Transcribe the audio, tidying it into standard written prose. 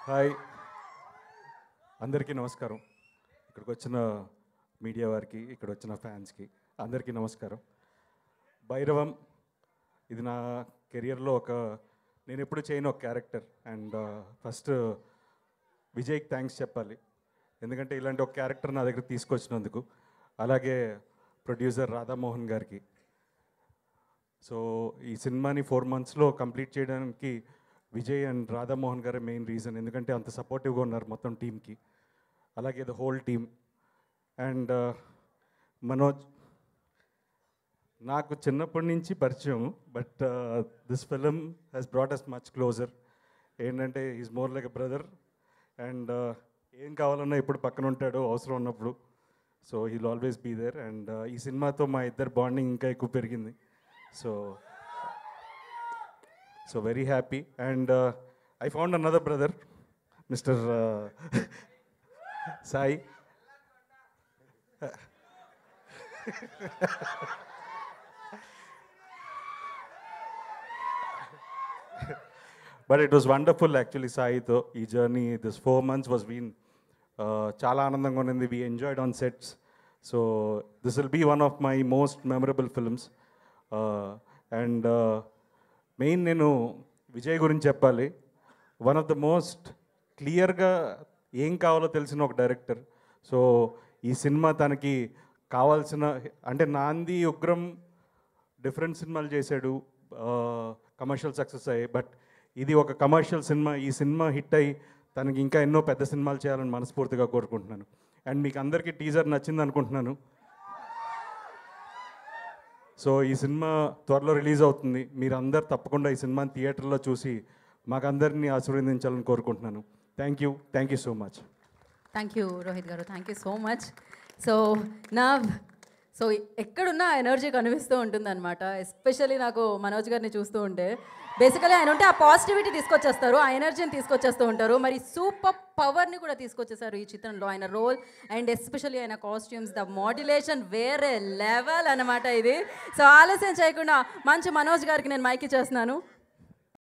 Hi అందరికీ నమస్కారం. ఇక్కడికి వచ్చిన మీడియా వారికి, ఇక్కడ వచ్చిన ఫ్యాన్స్కి అందరికీ నమస్కారం. భైరవం ఇది నా కెరియర్లో నేను ఎప్పుడు చేయను ఒక క్యారెక్టర్. అండ్ ఫస్ట్ విజయ్కి థ్యాంక్స్ చెప్పాలి, ఎందుకంటే ఇలాంటి ఒక క్యారెక్టర్ నా దగ్గర తీసుకొచ్చినందుకు. అలాగే ప్రొడ్యూసర్ రాధామోహన్ గారికి. సో ఈ సినిమాని 4 monthsలో కంప్లీట్ చేయడానికి విజయ్ అండ్ రాధామోహన్ గారే మెయిన్ రీజన్, ఎందుకంటే అంత సపోర్టివ్గా ఉన్నారు మొత్తం టీంకి. అలాగే the whole team. And Manoj నాకు చిన్నప్పటి నుంచి పరిచయం, but this film has brought us much closer. ఏంటంటే is more like a brother. And ఏం కావాలన్నా ఎప్పుడు పక్కన ఉంటాడో అవసరం ఉన్నప్పుడు. So he will always be there. And ఈ సినిమాతో మా ఇద్దరు బాండింగ్ ఇంకా ఎక్కువ పెరిగింది. So very happy. And I found another brother, Mr. Sai. But it was wonderful actually, Sai tho ee journey this 4 months was been chala aanandanga undi. We enjoyed on sets. So this will be one of my most memorable films. And main నేను విజయ్ గురించి చెప్పాలి. One of the most క్లియర్గా ఏం కావాలో తెలిసిన ఒక director. So ఈ cinema తనకి కావాల్సిన, అంటే నాంది ఉగ్రం డిఫరెంట్ సినిమాలు చేశాడు, కమర్షియల్ సక్సెస్ అయ్యాయి. బట్ ఇది ఒక కమర్షియల్ సినిమా. ఈ సినిమా హిట్ అయ్యి తనకి ఇంకా ఎన్నో పెద్ద సినిమాలు చేయాలని మనస్ఫూర్తిగా కోరుకుంటున్నాను. అండ్ మీకు అందరికీ టీజర్ నచ్చింది అనుకుంటున్నాను. సో ఈ సినిమా త్వరలో రిలీజ్ అవుతుంది. మీరు అందరు తప్పకుండా ఈ సినిమాని థియేటర్లో చూసి మాకందరినీ ఆశీర్వదించాలని కోరుకుంటున్నాను. Thank you so much. Thank you Rohit garu, thank you so much. So ఎక్కడున్నా ఎనర్జీ కనిపిస్తూ ఉంటుందన్నమాట. ఎస్పెషల్లీ నాకు మనోజ్ గారిని చూస్తూ ఉంటే బేసికలీ ఆయన ఉంటే ఆ పాజిటివిటీ తీసుకొచ్చేస్తారు, ఆ ఎనర్జీని తీసుకొచ్చేస్తూ ఉంటారు. మరి సూపర్ పవర్ని కూడా తీసుకొచ్చేసారు ఈ చిత్రంలో ఆయన రోల్. అండ్ ఎస్పెషల్లీ ఆయన కాస్ట్యూమ్స్, ద మోడ్యులేషన్ వేరే లెవెల్ అనమాట ఇది. సో ఆలస్యం చేయకుండా మంచి మనోజ్ గారికి నేను మైక్ ఇచ్చేస్తున్నాను.